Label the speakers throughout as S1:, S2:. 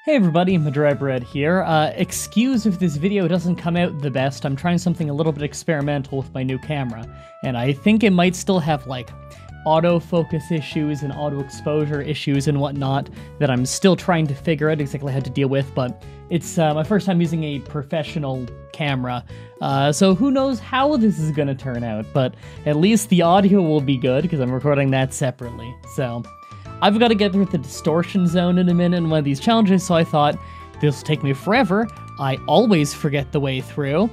S1: Hey everybody, Mah-Dry-Bread here. Excuse if this video doesn't come out the best. I'm trying something a little bit experimental with my new camera, and I think it might still have, like, autofocus issues and auto exposure issues and whatnot that I'm still trying to figure out exactly how to deal with, but it's my first time using a professional camera, so who knows how this is gonna turn out, but at least the audio will be good, because I'm recording that separately, so I've got to get through the distortion zone in a minute in one of these challenges, so I thought, this will take me forever. I always forget the way through.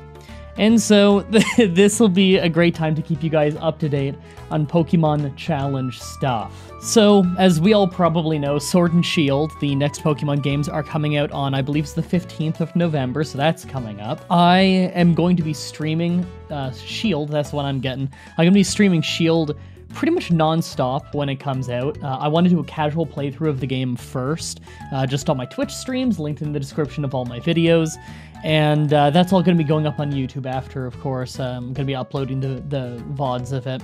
S1: And so this will be a great time to keep you guys up to date on Pokemon Challenge stuff. So, as we all probably know, Sword and Shield, the next Pokemon games, are coming out on, I believe it's the 15th of November, so that's coming up. I am going to be streaming Shield, that's the one I'm getting. I'm going to be streaming Shield pretty much non-stop when it comes out. I want to do a casual playthrough of the game first, just on my Twitch streams, linked in the description of all my videos, and that's all going to be going up on YouTube after, of course. I'm going to be uploading the VODs of it,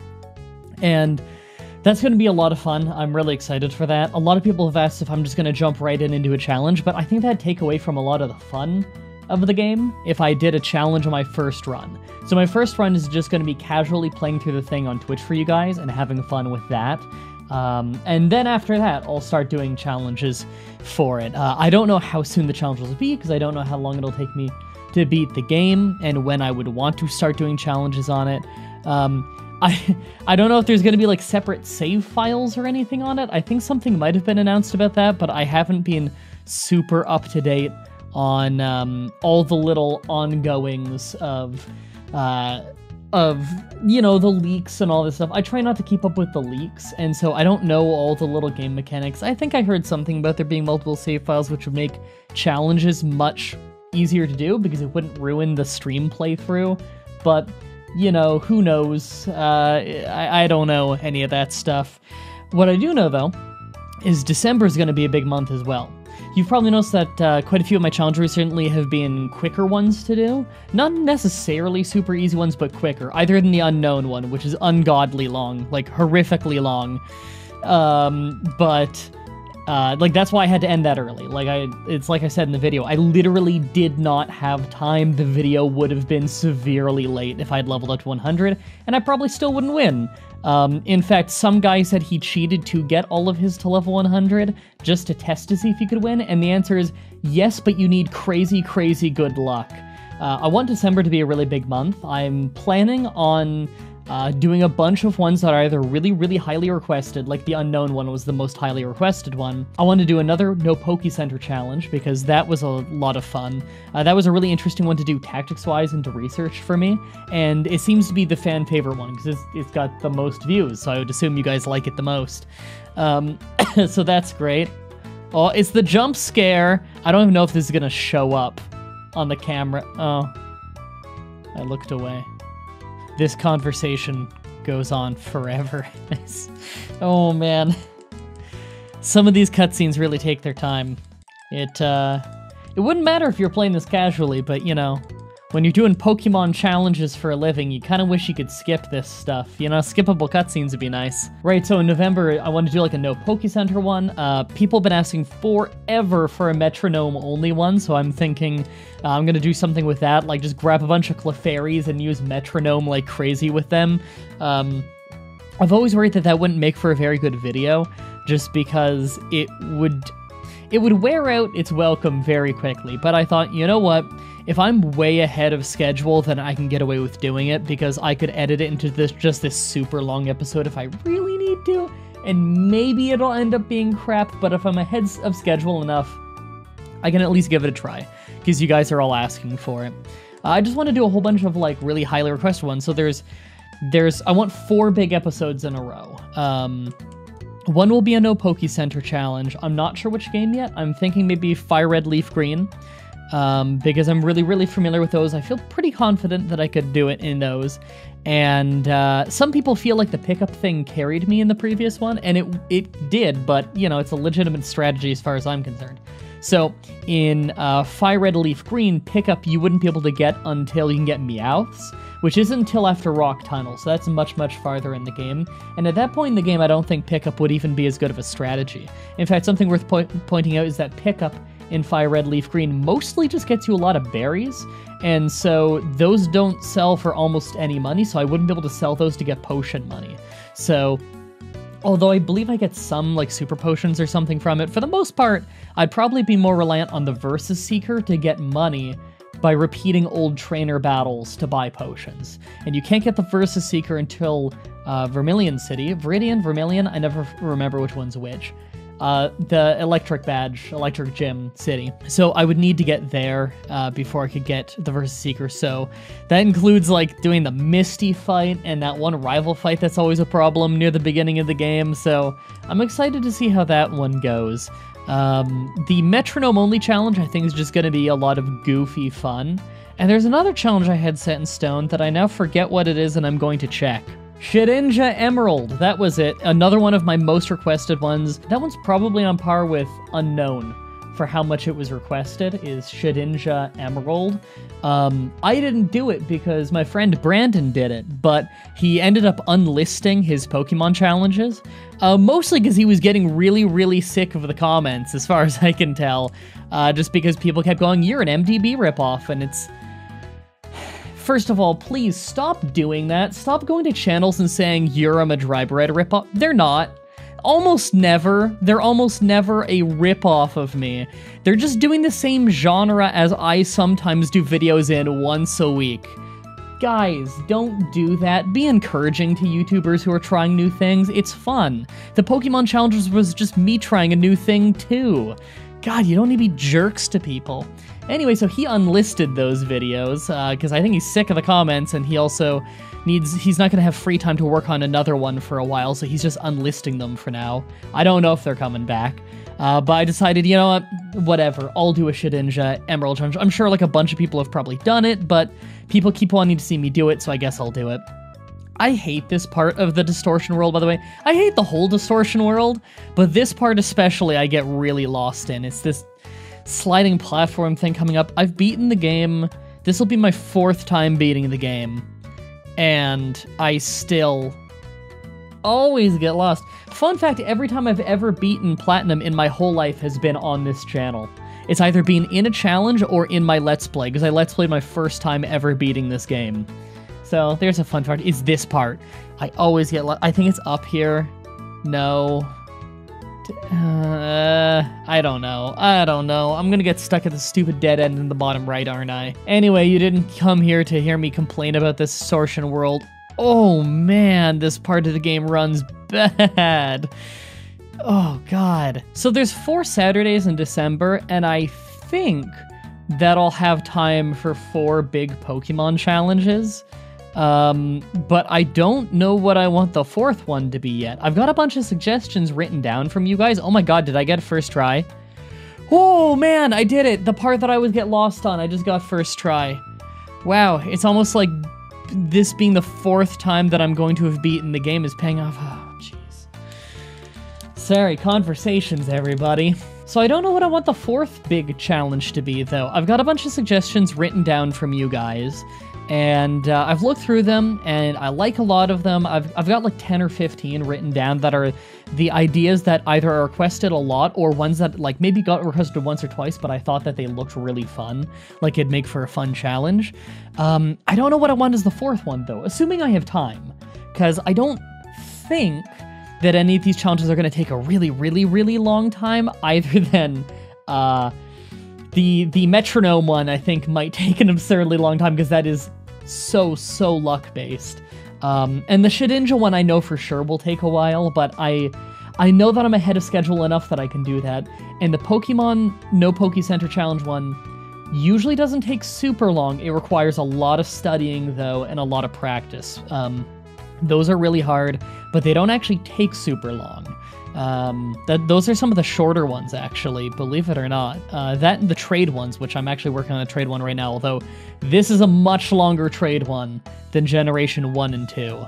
S1: and that's going to be a lot of fun. I'm really excited for that. A lot of people have asked if I'm just going to jump right into a challenge, but I think that'd take away from a lot of the fun of the game if I did a challenge on my first run. So my first run is just going to be casually playing through the thing on Twitch for you guys and having fun with that. And then after that, I'll start doing challenges for it. I don't know how soon the challenges will be, because I don't know how long it'll take me to beat the game and when I would want to start doing challenges on it. I don't know if there's going to be like separate save files or anything on it. I think something might have been announced about that, but I haven't been super up to date on all the little ongoings of you know, the leaks and all this stuff. I try not to keep up with the leaks, and so I don't know all the little game mechanics. I think I heard something about there being multiple save files, which would make challenges much easier to do because it wouldn't ruin the stream playthrough, but, you know, who knows? I don't know any of that stuff. What I do know, though, is December is going to be a big month as well. You've probably noticed that quite a few of my challenges recently have been quicker ones to do. Not necessarily super easy ones, but quicker. Either than the unknown one, which is ungodly long, like horrifically long. Like, that's why I had to end that early. It's like I said in the video, I literally did not have time. The video would have been severely late if I'd leveled up to 100, and I probably still wouldn't win. In fact, some guy said he cheated to get all of his to level 100 just to test to see if he could win, and the answer is yes, but you need crazy, crazy good luck. I want December to be a really big month. I'm planning on doing a bunch of ones that are either really, really highly requested, like the unknown one was the most highly requested one. I want to do another No Poke Center challenge, because that was a lot of fun. That was a really interesting one to do tactics-wise and to research for me, and it seems to be the fan favorite one, because it's got the most views, so I would assume you guys like it the most. So that's great. Oh, it's the jump scare! I don't even know if this is gonna show up on the camera. Oh, I looked away. This conversation goes on forever. Oh man. Some of these cutscenes really take their time. It wouldn't matter if you're playing this casually, but you know, when you're doing Pokemon challenges for a living, you kind of wish you could skip this stuff. You know, skippable cutscenes would be nice. Right, so in November, I want to do like a No Poke Center one. People have been asking forever for a metronome-only one, so I'm thinking I'm going to do something with that, like just grab a bunch of Clefairies and use metronome like crazy with them. I've always worried that that wouldn't make for a very good video, just because it would wear out its welcome very quickly, but I thought, you know what? If I'm way ahead of schedule, then I can get away with doing it, because I could edit it into just this super long episode if I really need to, and maybe it'll end up being crap, but if I'm ahead of schedule enough, I can at least give it a try, because you guys are all asking for it. I just want to do a whole bunch of, like, really highly requested ones, so I want 4 big episodes in a row. One will be a No Poke Center challenge. I'm not sure which game yet. I'm thinking maybe Fire Red, Leaf Green, because I'm really, really familiar with those. I feel pretty confident that I could do it in those. And some people feel like the pickup thing carried me in the previous one, and it did, but, you know, it's a legitimate strategy as far as I'm concerned. So, in Fire Red, Leaf Green, pickup you wouldn't be able to get until you can get Meowths, which isn't until after Rock Tunnel, so that's much, much farther in the game. And at that point in the game, I don't think pickup would even be as good of a strategy. In fact, something worth pointing out is that pickup in Fire Red Leaf Green mostly just gets you a lot of berries, and so those don't sell for almost any money, so I wouldn't be able to sell those to get potion money. So, although I believe I get some, like, super potions or something from it, for the most part, I'd probably be more reliant on the Versus Seeker to get money by repeating old trainer battles to buy potions. And you can't get the Versus Seeker until Vermilion City. Viridian, Vermilion, I never remember which one's which. The Electric Badge, Electric Gym City. So I would need to get there before I could get the Versus Seeker. So that includes, like, doing the Misty fight and that one rival fight that's always a problem near the beginning of the game. So I'm excited to see how that one goes. The Metronome Only challenge, I think, is just going to be a lot of goofy fun. And there's another challenge I had set in stone that I now forget what it is, and I'm going to check. Shedinja Emerald, that was it. Another one of my most requested ones. That one's probably on par with Unknown for how much it was requested, is Shedinja Emerald. I didn't do it because my friend Brandon did it, but he ended up unlisting his Pokemon challenges, mostly because he was getting really, really sick of the comments, as far as I can tell, just because people kept going, "You're an MDB ripoff," and it's... First of all, please stop doing that. Stop going to channels and saying you're a Mah-Dry-Bread ripoff. They're not. Almost never. They're almost never a ripoff of me. They're just doing the same genre as I sometimes do videos in once a week. Guys, don't do that. Be encouraging to YouTubers who are trying new things. It's fun. The Pokemon Challengers was just me trying a new thing too. God, you don't need to be jerks to people. Anyway, so he unlisted those videos, because I think he's sick of the comments, and he also he's not going to have free time to work on another one for a while, so he's just unlisting them for now. I don't know if they're coming back, but I decided, you know what, whatever, I'll do a Shedinja Emerald challenge. I'm sure, like, a bunch of people have probably done it, but people keep wanting to see me do it, so I guess I'll do it. I hate this part of the Distortion world, by the way. I hate the whole Distortion world, but this part especially I get really lost in. It's this sliding platform thing coming up. I've beaten the game. This will be my 4th time beating the game, and I still always get lost. Fun fact, every time I've ever beaten Platinum in my whole life has been on this channel. It's either been in a challenge or in my Let's Play, because I Let's Played my first time ever beating this game. So there's a fun part. Is this part. I always get lost. I think it's up here. No. I don't know. I'm gonna get stuck at the stupid dead end in the bottom right, aren't I? Anyway, you didn't come here to hear me complain about this Distortion world. Oh man, this part of the game runs bad. Oh god. So there's 4 Saturdays in December, and I think that I'll have time for 4 big Pokemon challenges. But I don't know what I want the 4th one to be yet. I've got a bunch of suggestions written down from you guys. Oh my god, did I get first try? Oh man, I did it! The part that I would get lost on, I just got first try. Wow, it's almost like this being the 4th time that I'm going to have beaten the game is paying off. Oh, jeez. Sorry, conversations, everybody. So I don't know what I want the 4th big challenge to be, though. I've got a bunch of suggestions written down from you guys. And I've looked through them, and I like a lot of them. I've got like 10 or 15 written down that are the ideas that either are requested a lot or ones that like maybe got requested once or twice, but I thought that they looked really fun, like it'd make for a fun challenge. I don't know what I want as the 4th one, though, assuming I have time, because I don't think that any of these challenges are going to take a really, really, really long time, either than... The Metronome one, I think, might take an absurdly long time, because that is so luck-based. And the Shedinja one I know for sure will take a while, but I know that I'm ahead of schedule enough that I can do that. And the Pokemon No Poke Center Challenge one usually doesn't take super long. It requires a lot of studying, though, and a lot of practice. Those are really hard, but they don't actually take super long. Those are some of the shorter ones, actually, believe it or not. That and the trade ones, which I'm actually working on a trade one right now, although this is a much longer trade one than Generation 1 and 2,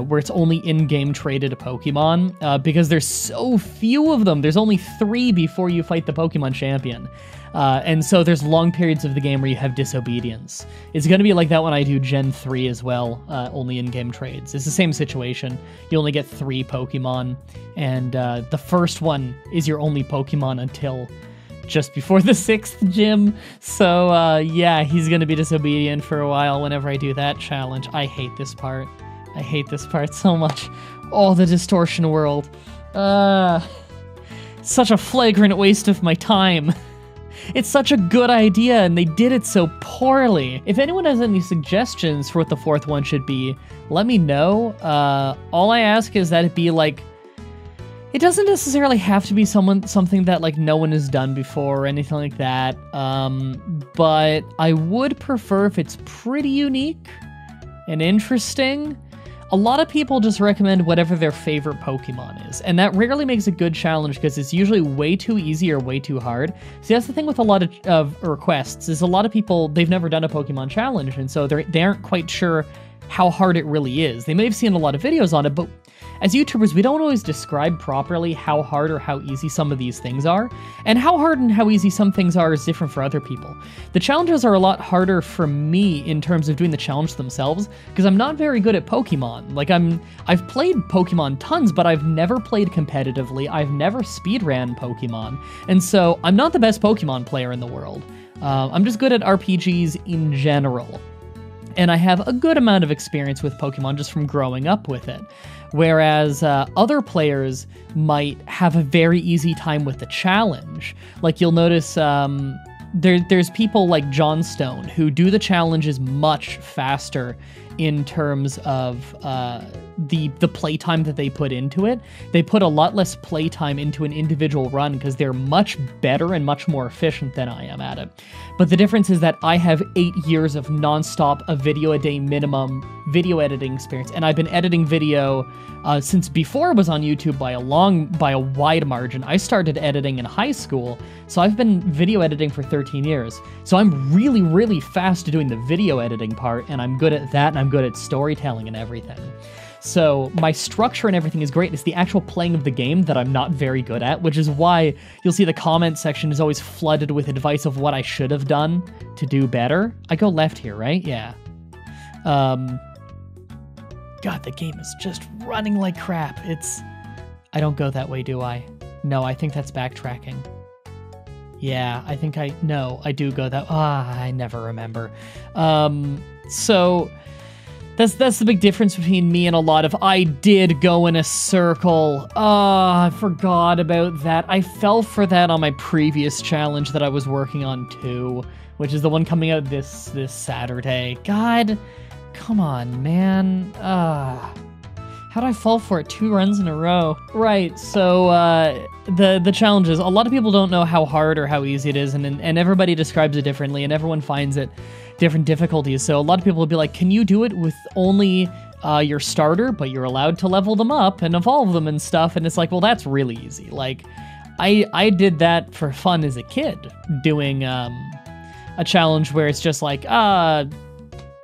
S1: where it's only in-game traded Pokemon, because there's so few of them. There's only 3 before you fight the Pokemon champion. And so there's long periods of the game where you have disobedience. It's going to be like that when I do Gen 3 as well, only in-game trades. It's the same situation. You only get 3 Pokemon, and the first one is your only Pokemon until just before the 6th gym. So, yeah, he's gonna be disobedient for a while whenever I do that challenge. I hate this part. I hate this part so much. Oh, the distortion world. Such a flagrant waste of my time. It's such a good idea, and they did it so poorly. If anyone has any suggestions for what the 4th one should be, let me know. All I ask is that it be like, it doesn't necessarily have to be something that like no one has done before or anything like that. But I would prefer if it's pretty unique and interesting. A lot of people just recommend whatever their favorite Pokemon is, and that rarely makes a good challenge because it's usually way too easy or way too hard. See, that's the thing with a lot of requests, is a lot of people, they've never done a Pokemon challenge, and so they aren't quite sure how hard it really is. They may have seen a lot of videos on it, but as YouTubers, we don't always describe properly how hard or how easy some of these things are, and how hard and how easy some things are is different for other people. The challenges are a lot harder for me in terms of doing the challenge themselves, because I'm not very good at Pokemon. Like, I've played Pokemon tons, but I've never played competitively, I've never speedran Pokemon, and so I'm not the best Pokemon player in the world. I'm just good at RPGs in general. And I have a good amount of experience with Pokemon just from growing up with it. Whereas other players might have a very easy time with the challenge. Like, you'll notice there's people like Johnstone who do the challenges much faster in terms of the playtime that they put into it. They put a lot less playtime into an individual run because they're much better and much more efficient than I am at it. But the difference is that I have 8 years of nonstop, a video a day minimum video editing experience, and I've been editing video since before it was on YouTube by a wide margin. I started editing in high school, so I've been video editing for 13 years. So I'm really, really fast doing the video editing part, and I'm good at that, and I'm good at storytelling and everything. So my structure and everything is great. It's the actual playing of the game that I'm not very good at, which is why you'll see the comment section is always flooded with advice of what I should have done to do better. I go left here, right? Yeah. God, the game is just running like crap. I don't go that way, do I? No, I think that's backtracking. Yeah, I think I do go that, I never remember. So that's the big difference between me and a lot of, I did go in a circle. I forgot about that. I fell for that on my previous challenge that I was working on too, which is the one coming out this Saturday. God, come on, man. How'd I fall for it 2 runs in a row? Right, so the challenges, a lot of people don't know how hard or how easy it is, and everybody describes it differently, and everyone finds it different difficulties. So a lot of people will be like, can you do it with only your starter, but you're allowed to level them up and evolve them and stuff? And it's like, well, that's really easy. Like, I did that for fun as a kid, doing a challenge where it's just like,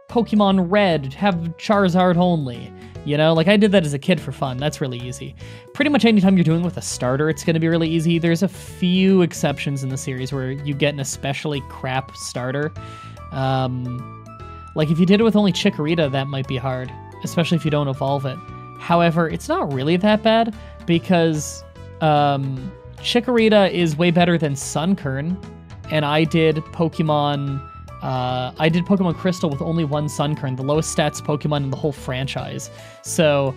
S1: Pokemon Red, have Charizard only. You know, like, I did that as a kid for fun. That's really easy. Pretty much anytime you're doing with a starter, it's going to be really easy. There's a few exceptions in the series where you get an especially crap starter. Like, if you did it with only Chikorita, that might be hard, especially if you don't evolve it. However, it's not really that bad because Chikorita is way better than Sunkern, and I did Pokemon Crystal with only 1 Sunkern, the lowest stats Pokemon in the whole franchise. So,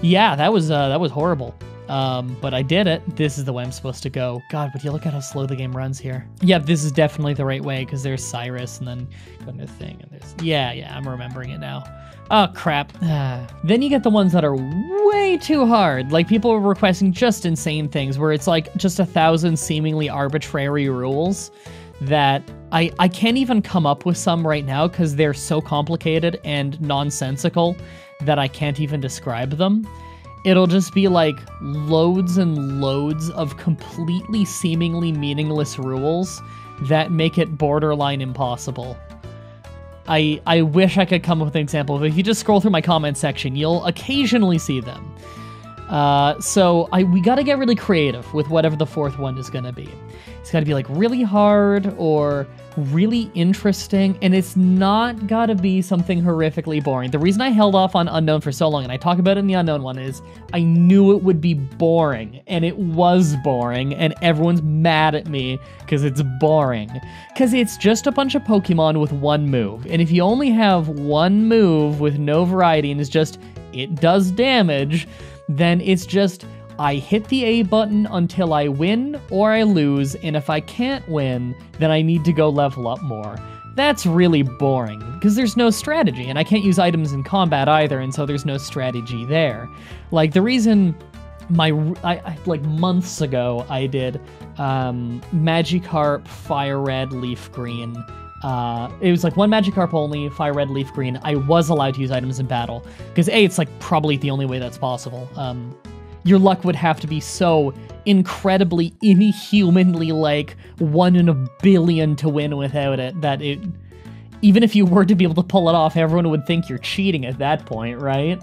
S1: yeah, that was horrible. But I did it. This is the way I'm supposed to go. God, would you look at how slow the game runs here? Yeah, this is definitely the right way, because there's Cyrus, and then go into the thing, and there's... Yeah, I'm remembering it now. Oh, crap. Then you get the ones that are way too hard. Like, people are requesting just insane things, where it's like just 1,000 seemingly arbitrary rules that I can't even come up with some right now because they're so complicated and nonsensical that I can't even describe them. It'll just be like loads and loads of completely seemingly meaningless rules that make it borderline impossible. I wish I could come up with an example, but if you just scroll through my comment section, you'll occasionally see them. So we gotta get really creative with whatever the 4th one is gonna be. It's got to be like really hard or really interesting, and it's not got to be something horrifically boring. The reason I held off on Unknown for so long, and I talk about it in the Unknown one, is I knew it would be boring, and it was boring, and everyone's mad at me because it's boring. Because it's just a bunch of Pokemon with one move, and if you only have one move with no variety and it's just, it does damage, then it's just, I hit the A button until I win or I lose, and if I can't win, then I need to go level up more. That's really boring, because there's no strategy, and I can't use items in combat either, and so there's no strategy there. Like, the reason like months ago, I did Magikarp, Fire Red, Leaf Green. It was like one Magikarp only, Fire Red, Leaf Green. I was allowed to use items in battle, because A, it's like probably the only way that's possible. Your luck would have to be so incredibly, inhumanly, like, 1 in a billion to win without it, that it... Even if you were to be able to pull it off, everyone would think you're cheating at that point, right?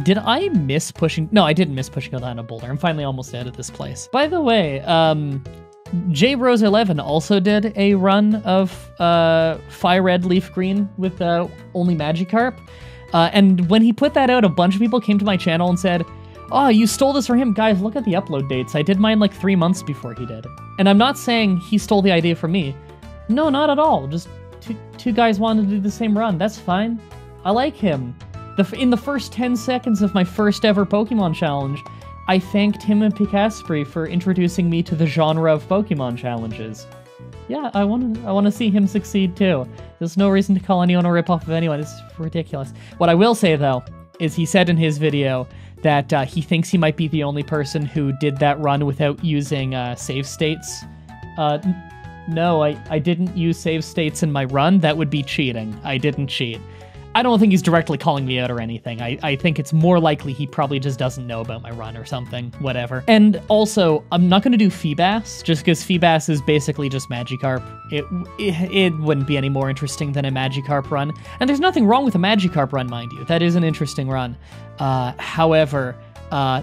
S1: Did I miss pushing... No, I didn't miss pushing out on a boulder. I'm finally almost out of this place. By the way, JRose11 also did a run of Fire Red, Leaf Green with only Magikarp. And when he put that out, a bunch of people came to my channel and said, "Oh, you stole this from him." Guys, look at the upload dates. I did mine like 3 months before he did. And I'm not saying he stole the idea from me. No, not at all. Just two guys wanted to do the same run. That's fine. I like him. In the first 10 seconds of my first ever Pokemon challenge, I thanked him and Picaspri for introducing me to the genre of Pokemon challenges. Yeah, I want to see him succeed too. There's no reason to call anyone a ripoff of anyone. It's ridiculous. What I will say, though, is he said in his video that he thinks he might be the only person who did that run without using save states. No, I didn't use save states in my run. That would be cheating. I didn't cheat. I don't think he's directly calling me out or anything. I think it's more likely he probably just doesn't know about my run or something. Whatever. And also, I'm not going to do Feebas, just because Feebas is basically just Magikarp. It wouldn't be any more interesting than a Magikarp run. And there's nothing wrong with a Magikarp run, mind you. That is an interesting run. However,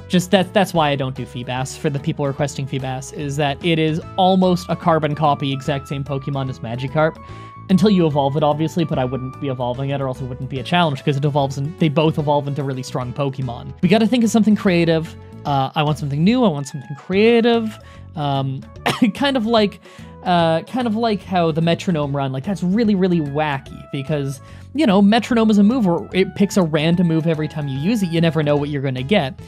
S1: just that's why I don't do Feebas. For the people requesting Feebas, is that it is almost a carbon copy, exact same Pokemon as Magikarp. Until you evolve it, obviously, but I wouldn't be evolving it, or else it wouldn't be a challenge, because they both evolve into really strong Pokemon. We gotta think of something creative. I want something new, I want something creative. kind of like how the Metronome run, like, that's really, really wacky, because, you know, Metronome is a move where it picks a random move every time you use it. You never know what you're gonna get.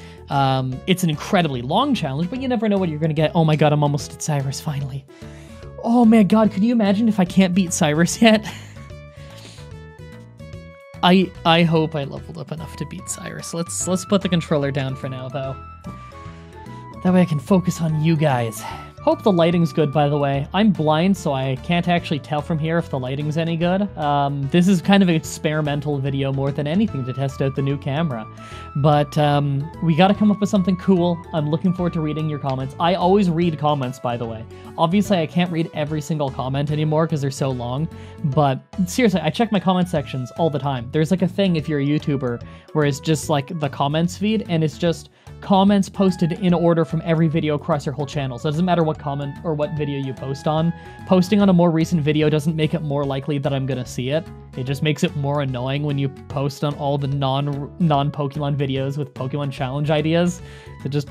S1: It's an incredibly long challenge, but you never know what you're gonna get. Oh my god, I'm almost at Cyrus, finally. Oh my god, could you imagine if I can't beat Cyrus yet? I hope I leveled up enough to beat Cyrus. Let's put the controller down for now, though. That way I can focus on you guys. Hope the lighting's good, by the way. I'm blind, so I can't actually tell from here if the lighting's any good. This is kind of an experimental video more than anything to test out the new camera. But we gotta come up with something cool. I'm looking forward to reading your comments. I always read comments, by the way. Obviously, I can't read every single comment anymore because they're so long. But seriously, I check my comment sections all the time. There's like a thing if you're a YouTuber where it's just like the comments feed, and it's just comments posted in order from every video across your whole channel. So it doesn't matter what comment or what video you post on. Posting on a more recent video doesn't make it more likely that I'm gonna see it. It just makes it more annoying when you post on all the non-Pokemon videos with Pokemon challenge ideas. So just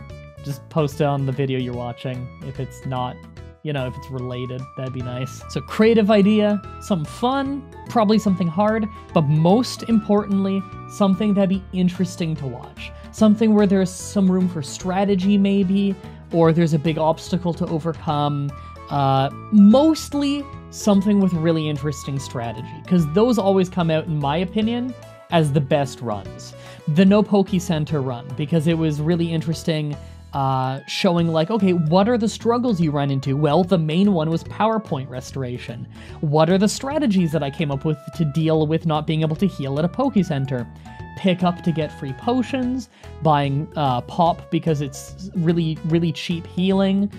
S1: post it on the video you're watching. If it's not, you know, if it's related, that'd be nice. So creative idea, some fun, probably something hard, but most importantly, something that'd be interesting to watch. Something where there's some room for strategy, maybe, or there's a big obstacle to overcome. Mostly something with really interesting strategy, because those always come out, in my opinion, as the best runs. The No Poke Center run, because it was really interesting, showing like, okay, what are the struggles you run into? Well, the main one was PowerPoint restoration. What are the strategies that I came up with to deal with not being able to heal at a Poke Center? Pick up to get free potions, buying Pop because it's really, really cheap healing,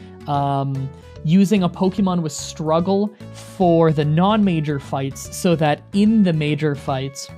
S1: using a Pokemon with Struggle for the non-major fights so that in the major fights,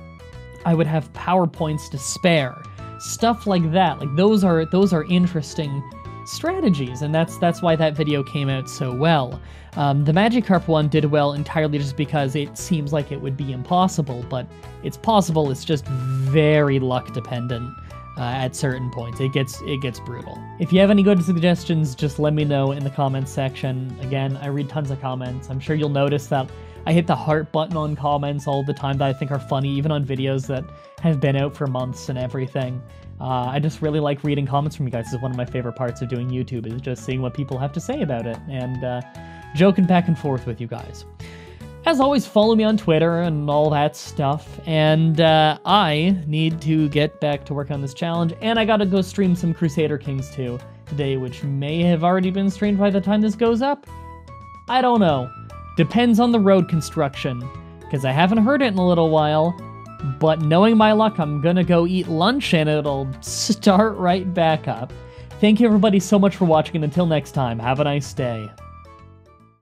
S1: I would have power points to spare. Stuff like that. Like those are interesting strategies, and that's why that video came out so well. The Magikarp one did well entirely just because it seems like it would be impossible, but it's possible, it's just very luck dependent. At certain points, it gets brutal. If you have any good suggestions, just let me know in the comments section. Again, I read tons of comments. I'm sure you'll notice that I hit the heart button on comments all the time that I think are funny, even on videos that have been out for months and everything. I just really like reading comments from you guys. This is one of my favorite parts of doing YouTube, is just seeing what people have to say about it and joking back and forth with you guys. As always, follow me on Twitter and all that stuff, and I need to get back to work on this challenge, and I gotta go stream some Crusader Kings 2 today, which may have already been streamed by the time this goes up? I don't know. Depends on the road construction, because I haven't heard it in a little while, but knowing my luck, I'm gonna go eat lunch and it'll start right back up. Thank you everybody so much for watching, and until next time, have a nice day.